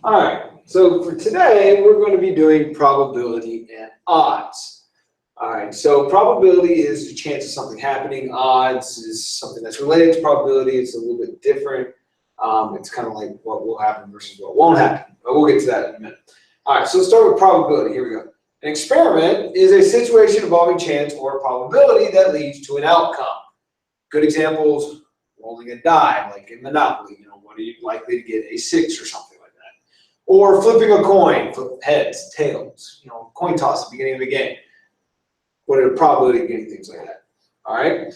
All right, so for today, we're going to be doing probability and odds. All right, so probability is the chance of something happening. Odds is something that's related to probability. It's a little bit different. It's kind of like what will happen versus what won't happen. But we'll get to that in a minute. All right, so let's start with probability. Here we go. An experiment is a situation involving chance or probability that leads to an outcome. Good examples, rolling a die, like in Monopoly. What are you likely to get? A 6 or something like that. Or flipping a coin, flip heads, tails, coin toss at the beginning of the game. What are the probability of getting things like that? All right?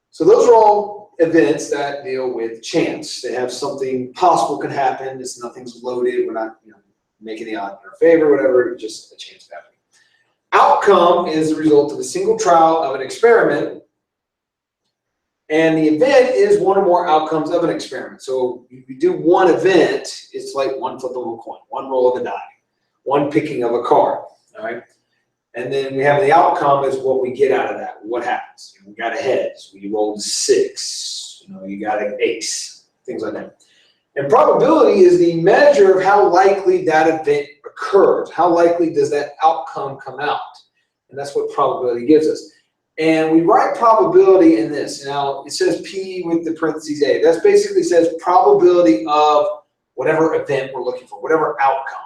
So those are all events that deal with chance. They have something possible can happen. Nothing's loaded. We're not making the odds in our favor, whatever, just a chance of happening. Outcome is the result of a single trial of an experiment, and the event is one or more outcomes of an experiment. So if you do one event, it's like one flip of a coin, one roll of a die, one picking of a card, all right? And then we have the outcome is what we get out of that. What happens? We got a heads, we rolled a 6, you got an ace, things like that. And probability is the measure of how likely that event occurs. How likely does that outcome come out? And that's what probability gives us. And we write probability in this. Now, it says P with the parentheses A. That basically says probability of whatever event we're looking for, whatever outcome.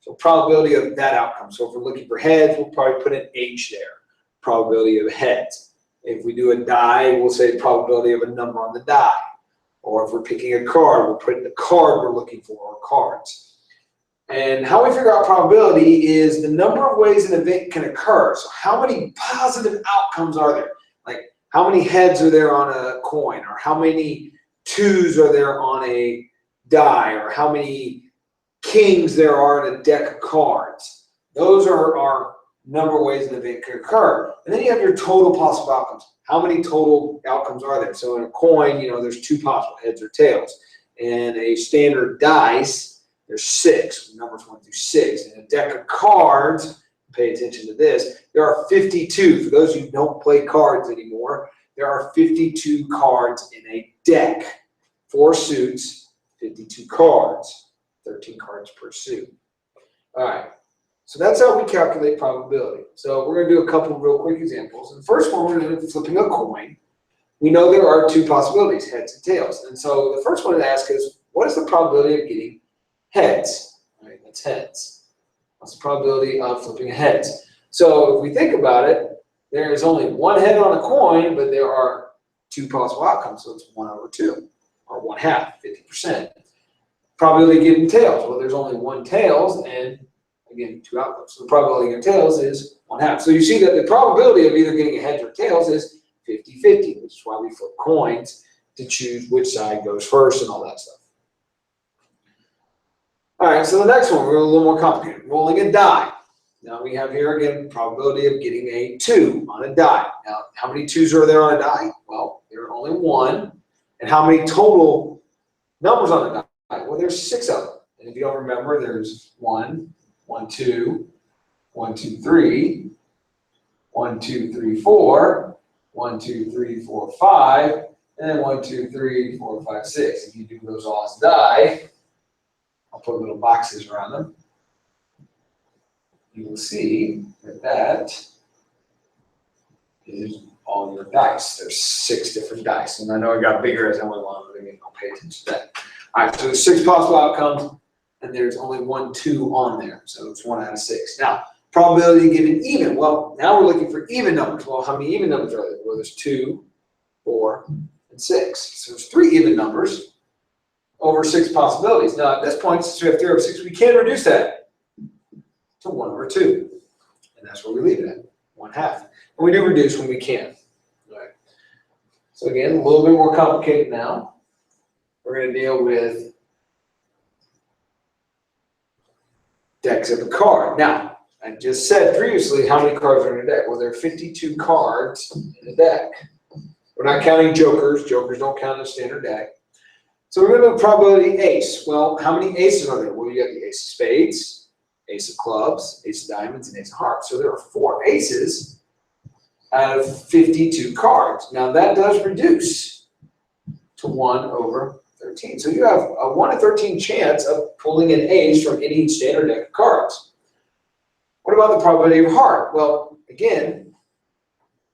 So probability of that outcome. So if we're looking for heads, we'll probably put an H there. Probability of heads. If we do a die, we'll say probability of a number on the die. Or if we're picking a card, we'll put in the card we're looking for, or cards. And how we figure out probability is the number of ways an event can occur. So how many positive outcomes are there? Like how many heads are there on a coin? Or how many 2s are there on a die? Or how many kings there are in a deck of cards? Those are our number of ways an event can occur. And then you have your total possible outcomes. How many total outcomes are there? So in a coin, there's 2 possible, heads or tails. In a standard dice, there's 6, numbers 1 through 6. In a deck of cards, pay attention to this, there are 52. For those who don't play cards anymore, there are 52 cards in a deck. 4 suits, 52 cards, 13 cards per suit. All right. So that's how we calculate probability. So we're going to do a couple of real quick examples. And the first one, we're going to do flipping a coin. We know there are 2 possibilities, heads and tails. And so the first one to ask is, what is the probability of getting heads? All right, that's heads. What's the probability of flipping heads? So if we think about it, there is only 1 head on a coin, but there are 2 possible outcomes. So it's 1 over 2, or 1/2, 50%. Probability of getting tails. Well, there's only 1 tails, and again, 2 outcomes. So the probability of tails is 1/2. So you see that the probability of either getting heads or tails is 50-50, which is why we flip coins to choose which side goes first and all that stuff. All right, so the next one, we're a little more complicated. Rolling a die. Now we have here again probability of getting a 2 on a die. Now, how many 2s are there on a die? Well, there are only 1. And how many total numbers on a die? Well, there's 6 of them. And if you don't remember, there's 1, 1, 2, 1, 2, 3, 1, 2, 3, 4, 1, 2, 3, 4, 5, and then 1, 2, 3, 4, 5, 6. If you do those all as die, I'll put little boxes around them. You will see that that is all your dice. There's 6 different dice. And I know I got bigger as I went along, but again, I'll pay attention to that. All right, so there's 6 possible outcomes. And there's only 1 2 on there, so it's 1 out of 6. Now, probability given even. Well, now we're looking for even numbers. Well, how many even numbers are there? Well, there's 2, 4, and 6. So there's 3 even numbers over 6 possibilities. Now, at this point, since we have 3 over 6, we can reduce that to 1 over 2. And that's where we leave it at, 1/2. And we do reduce when we can. All right. So again, a little bit more complicated now. We're going to deal with decks of a card. Now, I just said previously how many cards are in a deck. Well, there are 52 cards in a deck. We're not counting jokers. Jokers don't count in a standard deck. So we're going to do probability ace. Well, how many aces are there? Well, you got the ace of spades, ace of clubs, ace of diamonds, and ace of hearts. So there are 4 aces out of 52 cards. Now that does reduce to 1 over 13. So you have a 1 in 13 chance of pulling an ace from any standard deck of cards. What about the probability of heart? Well, again,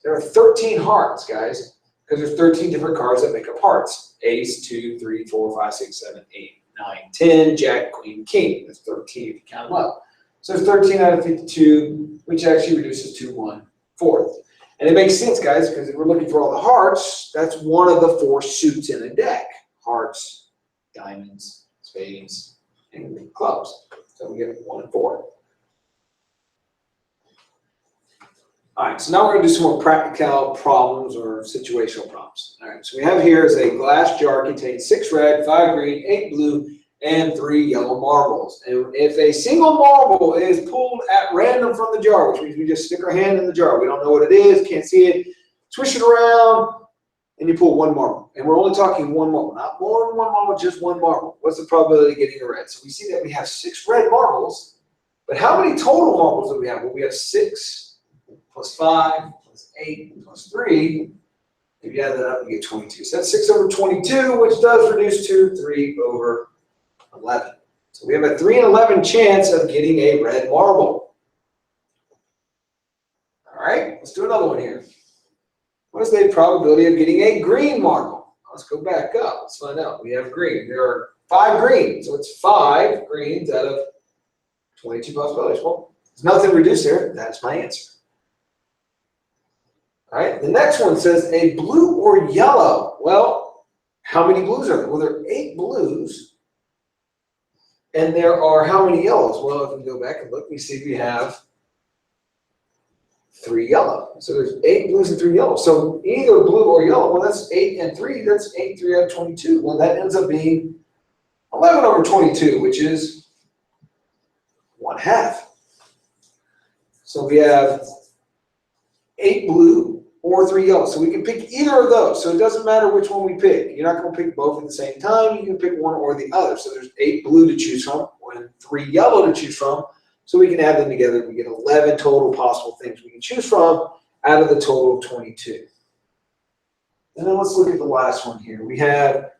there are 13 hearts, guys, because there's 13 different cards that make up hearts. Ace, 2, 3, 4, 5, 6, 7, 8, 9, 10, Jack, Queen, King. That's 13 if you count them up. So it's 13 out of 52, which actually reduces to 1/4. And it makes sense, guys, because if we're looking for all the hearts, that's one of the 4 suits in a deck. Hearts, diamonds, spades, and clubs. So we get 1 and 4. All right, so now we're going to do some more practical problems or situational problems. All right, so we have here is a glass jar containing 6 red, 5 green, 8 blue, and 3 yellow marbles. And if a single marble is pulled at random from the jar, which means we just stick our hand in the jar, we don't know what it is, can't see it, swish it around, and you pull 1 marble. And we're only talking 1 marble, not more than 1 marble, just 1 marble. What's the probability of getting a red? So we see that we have 6 red marbles, but how many total marbles do we have? Well, we have 6 plus 5 plus 8 plus 3. If you add that up, you get 22. So that's 6 over 22, which does reduce to 3 over 11. So we have a 3 in 11 chance of getting a red marble. All right, let's do another one here. What is the probability of getting a green marble? Let's go back up. Let's find out. We have green. There are 5 greens, so it's 5 greens out of 22 possibilities. Well, there's nothing reduced there. That's my answer. All right, the next one says a blue or yellow. Well, how many blues are there? Well, there are 8 blues. And there are how many yellows? Well, if we go back and look, we see we have 3 yellow. So there's 8 blues and 3 yellows. So either blue or yellow, well, that's 8 and 3. That's 8, 3 out of 22. Well, that ends up being 11 over 22, which is 1/2. So we have 8 blue or 3 yellow. So we can pick either of those. So it doesn't matter which one we pick. You're not going to pick both at the same time. You can pick one or the other. So there's 8 blue to choose from and 3 yellow to choose from. So we can add them together. We get 11 total possible things we can choose from out of the total of 22. And then let's look at the last one here. We have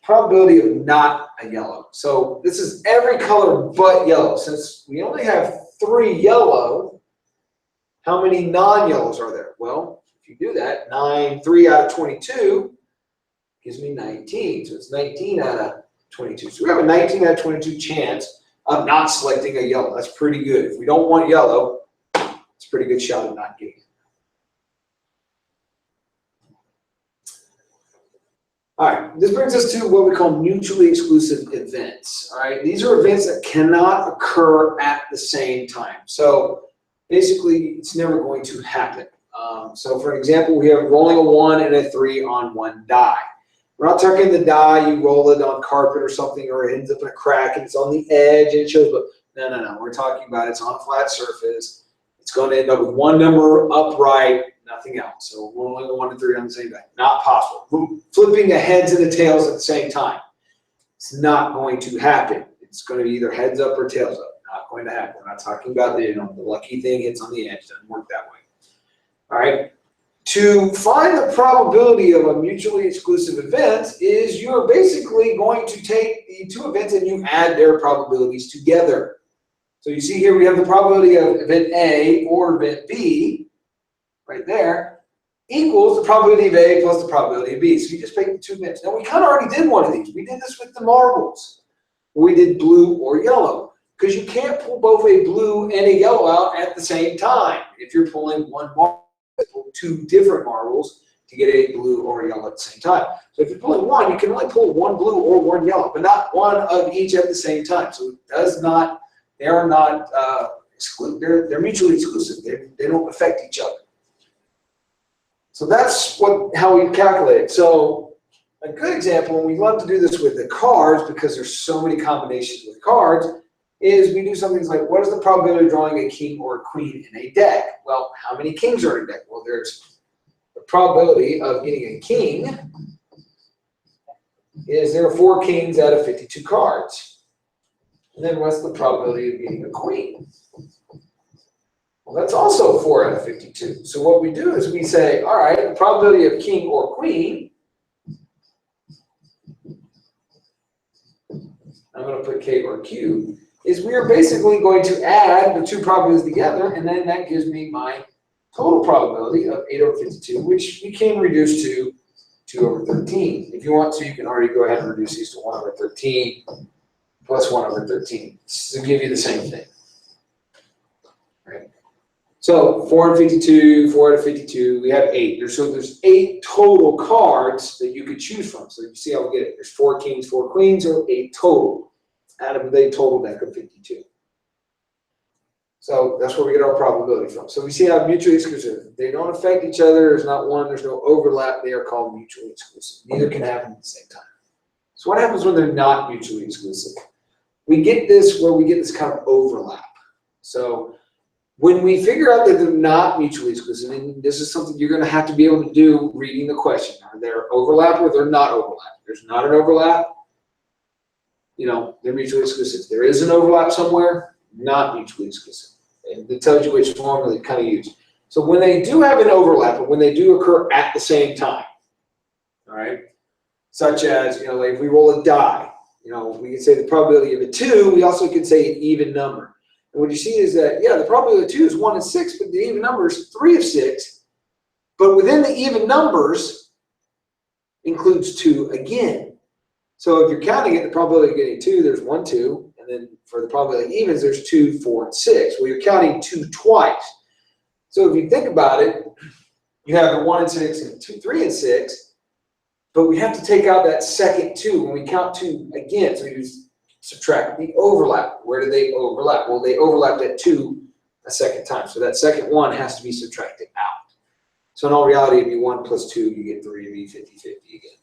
probability of not a yellow. So this is every color but yellow. Since we only have 3 yellow, how many non-yellows are there? Well, if you do that, 3 out of 22 gives me 19. So it's 19 out of 22. So we have a 19 out of 22 chance of not selecting a yellow. That's pretty good. If we don't want yellow, it's a pretty good shot of not getting it. All right, this brings us to what we call mutually exclusive events. All right, these are events that cannot occur at the same time. So basically, it's never going to happen. So for example, we have rolling a 1 and a 3 on 1 die. We're not talking the die, you roll it on carpet or something, or it ends up in a crack and it's on the edge and it shows, but no. We're talking about it's on a flat surface. It's going to end up with 1 number upright, nothing else. So rolling a 1 and 3 on the same die, not possible. Flipping the heads and the tails at the same time, it's not going to happen. It's going to be either heads up or tails up. Not going to happen. We're not talking about the lucky thing hits on the edge. Doesn't work that way. All right. To find the probability of a mutually exclusive event is you're basically going to take the 2 events and you add their probabilities together. So you see here we have the probability of event A or event B right there equals the probability of A plus the probability of B. So you just take the 2 events. Now we kind of already did one of these. We did this with the marbles. We did blue or yellow because you can't pull both a blue and a yellow out at the same time. If you're pulling 1 marble, pull 2 different marbles to get a blue or a yellow at the same time. So if you're pulling 1, you can only pull 1 blue or 1 yellow, but not 1 of each at the same time. So it does not, they are not they're mutually exclusive. They don't affect each other. So that's how we calculate it. So a good example, and we love to do this with the cards because there's so many combinations with cards, is we do something like, what is the probability of drawing a king or a queen in a deck? Well, how many kings are in a deck? Well, there's the probability of getting a king is there are 4 kings out of 52 cards. And then what's the probability of getting a queen? Well, that's also 4 out of 52. So what we do is we say, all right, the probability of king or queen I'm going to put K or Q, is we are basically going to add the two probabilities together, and then that gives me my total probability of 8 over 52, which we can reduce to 2 over 13. If you want to, you can already go ahead and reduce these to 1 over 13 plus 1 over 13. This will give you the same thing. Right? So 4 and 52, 4 out of 52, we have 8. So there's 8 total cards that you could choose from. So you see how we get it. There's 4 kings, 4 queens, or 8 total out of the total deck of 52. So that's where we get our probability from. So we see how mutually exclusive. They don't affect each other. There's not one. There's no overlap. They are called mutually exclusive. Neither can happen at the same time. So what happens when they're not mutually exclusive? We get this where we get this kind of overlap. So when we figure out that they're not mutually exclusive, and this is something you're going to have to be able to do reading the question. Are there overlap or they're not overlap? If there's not an overlap, they're mutually exclusive. There is an overlap somewhere, not mutually exclusive. And it tells you which formula to kind of use. So when they do have an overlap, and when they do occur at the same time, all right, such as, like if we roll a die, we can say the probability of a 2, we also can say an even number. And what you see is that, the probability of 2 is 1 in 6, but the even number is 3 of 6. But within the even numbers includes 2 again. So if you're counting it, the probability of getting 2, there's 1, 2. And then for the probability of evens, there's 2, 4, and 6. Well, you're counting 2 twice. So if you think about it, you have the 1 and 6 and 2, 3 and 6. But we have to take out that second 2 when we count 2 again. So we just subtract the overlap. Where do they overlap? Well, they overlapped at 2 a second time. So that second 1 has to be subtracted out. So in all reality, it'd be 1 plus 2, you get 3, it'd be 50, 50 again.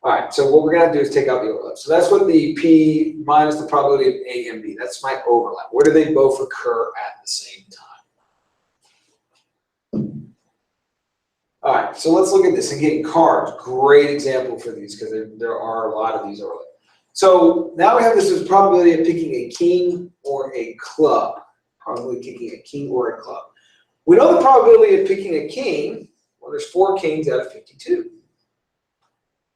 All right, so what we're going to do is take out the overlap. So that's what the P minus the probability of A and B. That's my overlap. Where do they both occur at the same time? All right, so let's look at this. Again, cards, great example for these because there are a lot of these overlap. So now we have this as probability of picking a king or a club. Probably picking a king or a club. We know the probability of picking a king. Well, there's 4 kings out of 52.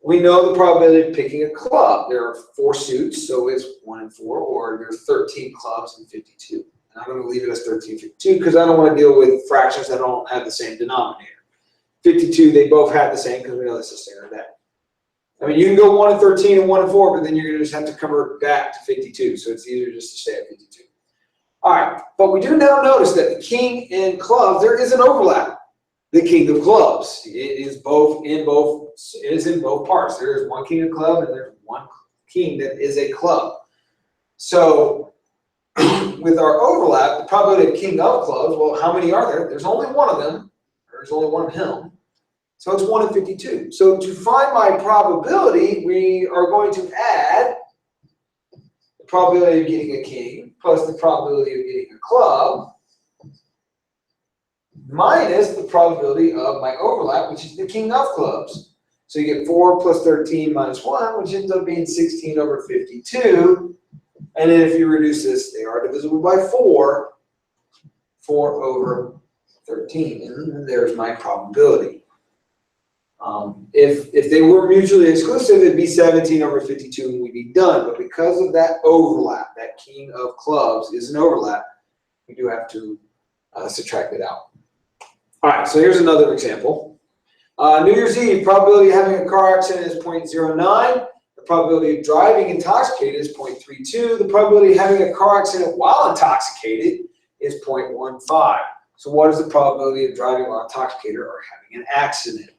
We know the probability of picking a club. There are 4 suits, so it's 1 and 4, or there's 13 clubs in 52. And I'm going to leave it as 13, 52 because I don't want to deal with fractions that don't have the same denominator. 52, they both have the same because we know that's the standard deck. I mean, you can go 1 and 13 and 1 and 4, but then you're going to just have to convert back to 52. So it's easier just to stay at 52. All right, but we do now notice that the king in clubs, there is an overlap. The king of clubs, it is in both parts. There is 1 king of club and there's 1 king that is a club. So with our overlap, the probability of king of clubs, well, how many are there? There's only 1 of them. There's only 1 of him. So it's 1 in 52. So to find my probability, we are going to add the probability of getting a king plus the probability of getting a club minus the probability of my overlap, which is the king of clubs. So you get 4 plus 13 minus 1, which ends up being 16 over 52. And then if you reduce this, they are divisible by 4. 4 over 13. And there's my probability. If they were mutually exclusive, it'd be 17 over 52 and we'd be done. But because of that overlap, that king of clubs is an overlap, we do have to subtract it out. All right, so here's another example. New Year's Eve, probability of having a car accident is 0.09. The probability of driving intoxicated is 0.32. The probability of having a car accident while intoxicated is 0.15. So what is the probability of driving while intoxicated or having an accident?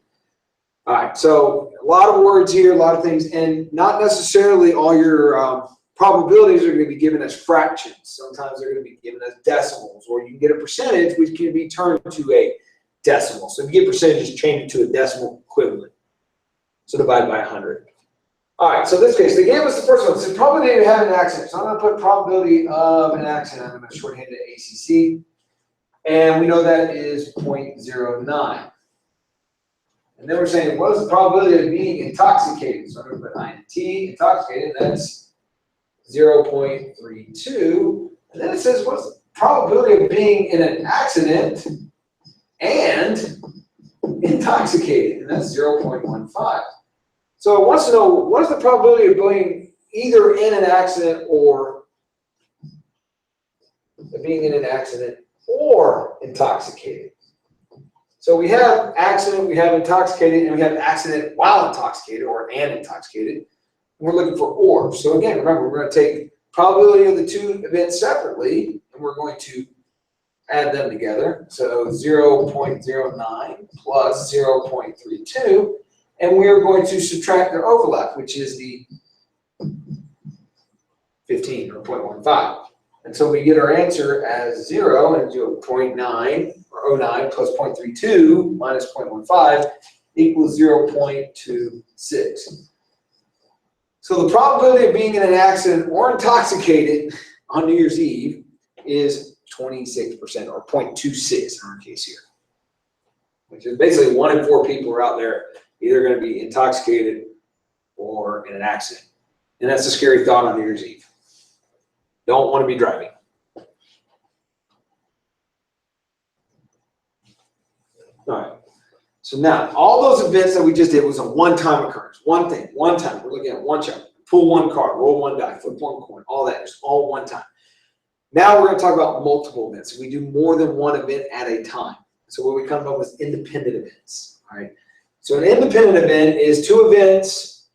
All right, so a lot of words here, a lot of things, and not necessarily all your probabilities are going to be given as fractions. Sometimes they're going to be given as decimals, or you can get a percentage which can be turned to a decimal. So if you get percentages, change it to a decimal equivalent. So divide by 100. All right, so in this case, they gave us the first one. It's the probability of having an accident. So I'm going to put probability of an accident. I'm going to shorthand it ACC. And we know that is 0.09. And then we're saying, what is the probability of being intoxicated? So I'm going to put INT, intoxicated, that's 0.32. And then it says, what's the probability of being in an accident and intoxicated? And that's 0.15. So it wants to know, what is the probability of being either in an accident or being in an accident or intoxicated. So we have accident, we have intoxicated, and we have accident while intoxicated or and intoxicated. And we're looking for or. So again, remember, we're going to take probability of the two events separately, and we're going to add them together. So 0.09 plus 0.32, and we're going to subtract their overlap, which is the 15 or 0.15. And so we get our answer as 0 and 0.9 or 09 plus 0.32 minus 0.15 equals 0.26. So the probability of being in an accident or intoxicated on New Year's Eve is 26% or 0.26 in our case here, which is basically 1 in 4 people are out there either going to be intoxicated or in an accident. And that's a scary thought on New Year's Eve. Don't want to be driving. All right. So now, all those events that we just did was a one-time occurrence. One thing, one time. We're looking at one shot. Pull one card, roll one die, flip one coin, all that. It's all one time. Now we're going to talk about multiple events. We do more than one event at a time. So what we come up with is independent events. All right. So an independent event is two events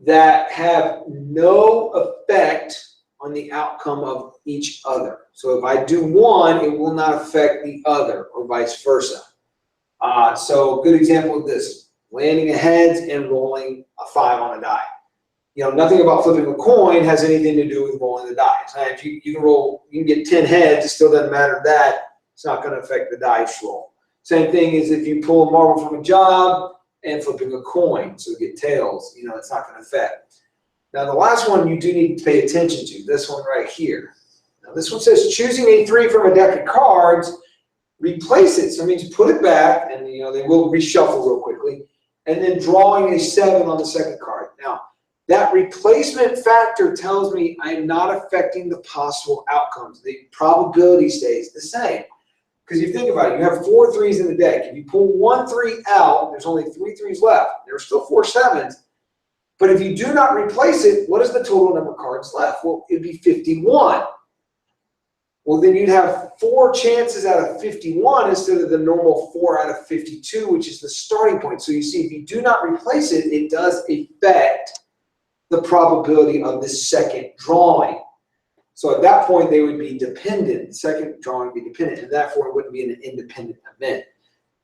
that have no effect on the outcome of each other. So if I do one, it will not affect the other, or vice versa. So a good example of this, landing a heads and rolling a 5 on a die. You know, nothing about flipping a coin has anything to do with rolling the dice. Now, if you can roll, you can get 10 heads, it still doesn't matter that. It's not going to affect the dice roll. Same thing as if you pull a marble from a job and flipping a coin, so you get tails, you know, it's not going to affect. Now, the last one you do need to pay attention to, this one right here. Now, this one says choosing a 3 from a deck of cards, replace it. So it means put it back, and you know they will reshuffle real quickly, and then drawing a 7 on the second card. Now, that replacement factor tells me I'm not affecting the possible outcomes. The probability stays the same. Because you think about it, you have 4 3s in the deck. If you pull 1 3 out, there's only 3 3s left. There's still 4 7s. But if you do not replace it, what is the total number of cards left? Well, it'd be 51. Well, then you'd have 4 chances out of 51 instead of the normal 4 out of 52, which is the starting point. So you see, if you do not replace it, it does affect the probability of the second drawing. So at that point, they would be dependent. The second drawing would be dependent, and therefore it wouldn't be an independent event.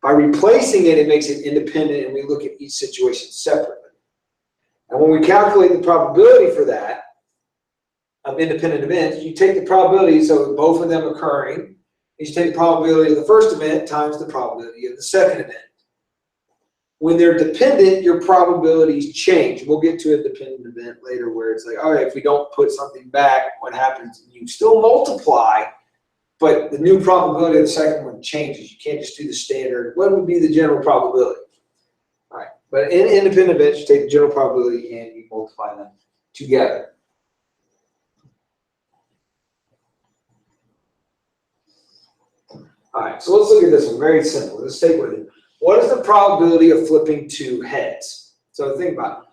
By replacing it, it makes it independent, and we look at each situation separately. And when we calculate the probability for that, of independent events, you take the probability, so both of them occurring, you take the probability of the first event times the probability of the second event. When they're dependent, your probabilities change. We'll get to a dependent event later where it's like, all right, if we don't put something back, what happens? You still multiply, but the new probability of the second one changes. You can't just do the standard. What would be the general probability? All right, but in independent events, you take the general probability and you multiply them together. All right, so let's look at this one. Very simple. Let's take with it. What is the probability of flipping 2 heads? So think about it.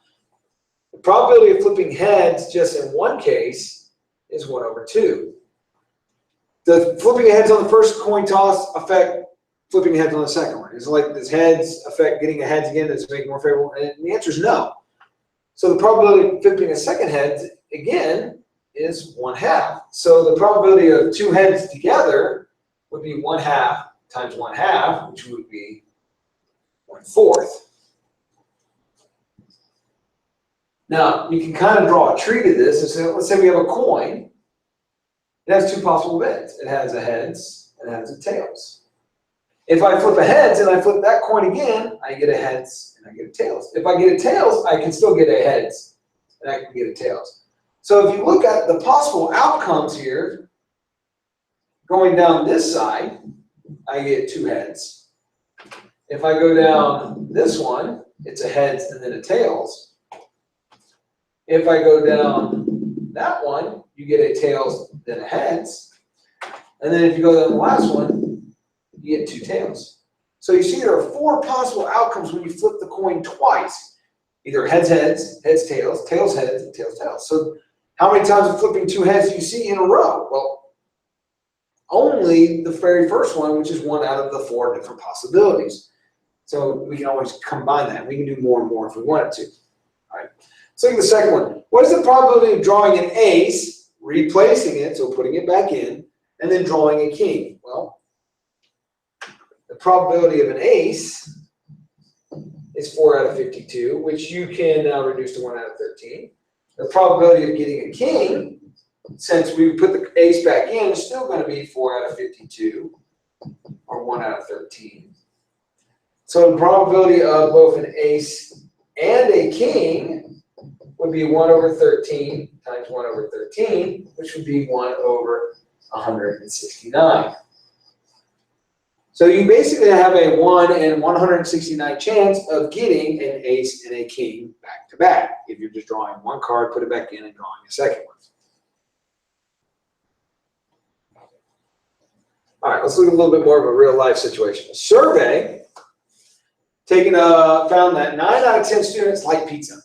The probability of flipping heads just in one case is 1 over 2. Does flipping heads on the first coin toss affect flipping heads on the second one? Is it like, does heads affect getting a heads again? Does it make it more favorable? And the answer is no. So the probability of flipping a second head again is 1/2. So the probability of 2 heads together would be 1/2 times 1/2, which would be 1/4. Now, you can kind of draw a tree to this. And say, let's say we have a coin. It has 2 possible events. It has a heads and it has a tails. If I flip a heads and I flip that coin again, I get a heads and I get a tails. If I get a tails, I can still get a heads and I can get a tails. So if you look at the possible outcomes here, going down this side, I get 2 heads. If I go down this one, it's a heads and then a tails. If I go down that one, you get a tails, then a heads. And then if you go down the last one, you get 2 tails. So you see there are 4 possible outcomes when you flip the coin twice. either heads, heads, heads, tails, tails, heads, and tails, tails. So how many times of flipping two heads do you see in a row? Well, only the very first one, which is one out of the 4 different possibilities. So we can always combine that. We can do more and more if we wanted to. All right. Let's look at the second one. What is the probability of drawing an ace, replacing it, so putting it back in, and then drawing a king? Well, the probability of an ace is 4 out of 52, which you can now reduce to 1 out of 13. The probability of getting a king, since we put the ace back in, is still going to be 4 out of 52, or 1 out of 13. So the probability of both an ace and a king would be 1 over 13 times 1 over 13, which would be 1 over 169. So you basically have a 1 in 169 chance of getting an ace and a king back to back. If you're just drawing one card, put it back in, and drawing a second one. All right, let's look at a little bit more of a real life situation. A survey found that 9 out of 10 students like pizza.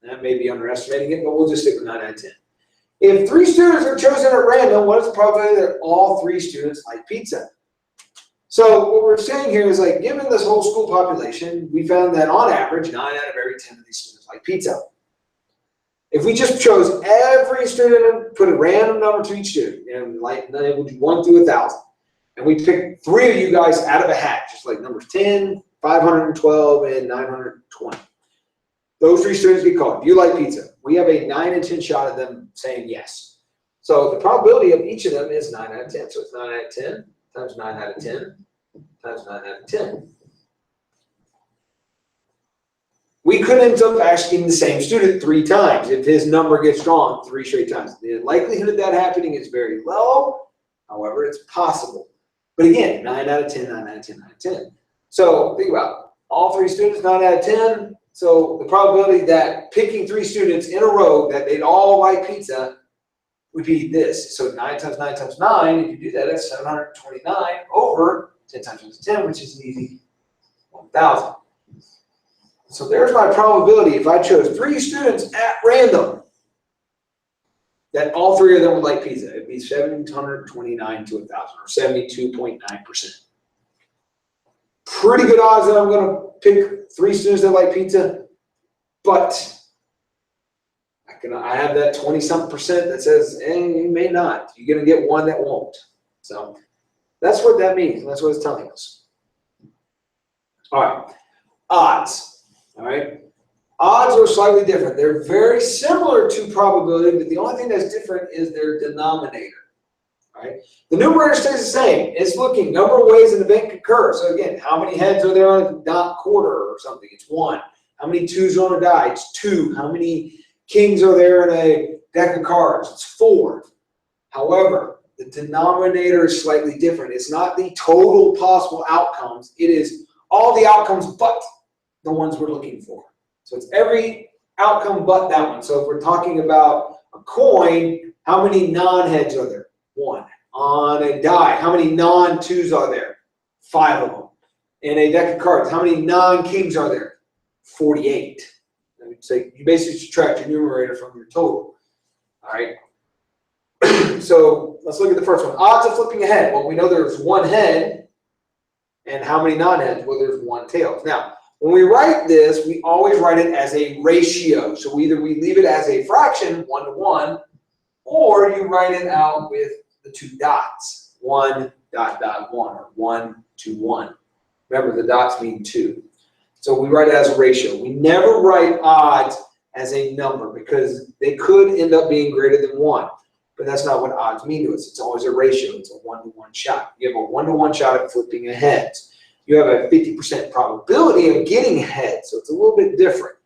That may be underestimating it, but we'll just stick with 9 out of 10. If 3 students are chosen at random, what is the probability that all 3 students like pizza? So what we're saying here is, like, given this whole school population, we found that on average, 9 out of every 10 of these students like pizza. If we just chose every student and put a random number to each student, and like we'll do 1 through 1,000, and we pick 3 of you guys out of a hat, just like numbers 10, 512, and 920. Those 3 students get called. Do you like pizza? We have a 9 in 10 shot of them saying yes. So the probability of each of them is 9 out of 10. So it's 9 out of 10 times 9 out of 10 times 9 out of 10. We could end up asking the same student 3 times if his number gets drawn 3 straight times. The likelihood of that happening is very low. However, it's possible. But again, 9 out of 10, 9 out of 10, 9 out of 10. So think about it. All 3 students, 9 out of 10. So the probability that picking 3 students in a row that they'd all like pizza would be this. So 9 times 9 times 9, if you do that, that's 729 over 10 times 10, which is an easy 1,000. So there's my probability if I chose 3 students at random that all 3 of them would like pizza. It'd be 729 to 1,000, or 72.9%. Pretty good odds that I'm going to pick 3 students that like pizza, but I have that 20-something% that says, you may not. You're going to get one that won't. So that's what that means. That's what it's telling us. All right, odds. All right, odds are slightly different. They're very similar to probability, but the only thing that's different is their denominator. Right? The numerator stays the same. It's looking number of ways an event could occur. So again, how many heads are there on a dot quarter or something? It's 1. How many 2s on a die? It's 2. How many kings are there in a deck of cards? It's 4. However, the denominator is slightly different. It's not the total possible outcomes. It is all the outcomes but the ones we're looking for. So it's every outcome but that one. So if we're talking about a coin, how many non-heads are there? 1. On a die, how many non-2s are there? 5 of them. In a deck of cards, how many non-kings are there? 48. So you basically subtract your numerator from your total. All right. So let's look at the first one. Odds of flipping a head. Well, we know there's 1 head. And how many non-heads? Well, there's 1 tail. Now, when we write this, we always write it as a ratio. So either we leave it as a fraction, 1 to 1, or you write it out with the 2 dots, 1 dot dot 1, or 1 to 1. Remember, the dots mean 2. So we write it as a ratio. We never write odds as a number because they could end up being greater than 1. But that's not what odds mean to us. It's always a ratio. It's a 1-to-1 shot. You have a 1-to-1 shot at flipping a head. You have a 50% probability of getting a head. So it's a little bit different.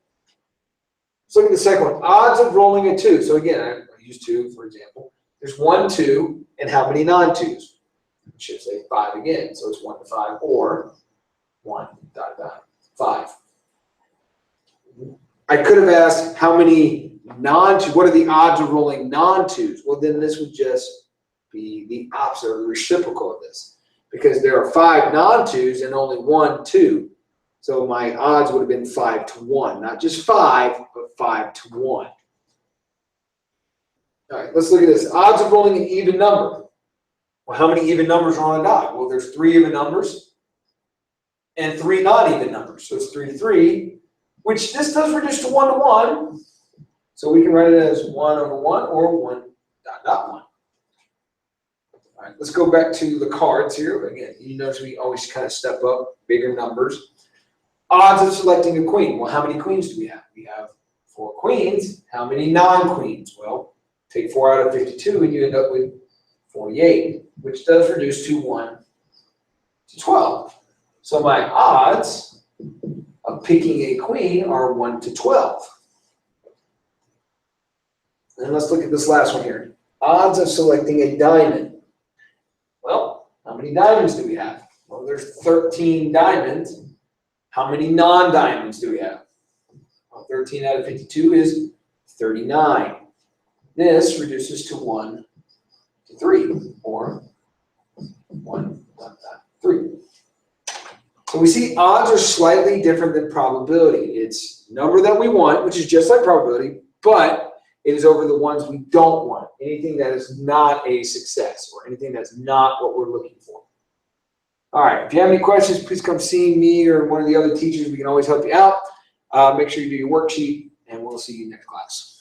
Let's look at the second one. Odds of rolling a 2. So again, I use 2 for example. There's 1, 2, and how many non-2s? I should say 5 again. So it's 1 to 5 or 1 dot dot 5. I could have asked how many non-2s, what are the odds of rolling non-2s? Well, then this would just be the opposite or the reciprocal of this because there are 5 non-2s and only 1 2. So my odds would have been 5 to 1. Not just 5, but 5 to 1. All right, let's look at this. Odds of rolling an even number. Well, how many even numbers are on a die? Well, there's 3 even numbers and 3 non-even numbers. So it's 3 to 3, which this does reduce to 1 to 1. So we can write it as 1 over 1 or 1 dot dot 1. All right, let's go back to the cards here. Again, you notice we always kind of step up bigger numbers. Odds of selecting a queen. Well, how many queens do we have? We have 4 queens. How many non-queens? Well, take 4 out of 52 and you end up with 48, which does reduce to 1 to 12. So my odds of picking a queen are 1 to 12. And let's look at this last one here. Odds of selecting a diamond. Well, how many diamonds do we have? Well, there's 13 diamonds. How many non-diamonds do we have? Well, 13 out of 52 is 39. This reduces to 1 to 3, or 1 dot dot 3. So we see odds are slightly different than probability. It's number that we want, which is just like probability, but it is over the ones we don't want. Anything that is not a success or anything that's not what we're looking for. All right, if you have any questions, please come see me or one of the other teachers. We can always help you out. Make sure you do your worksheet, and we'll see you next class.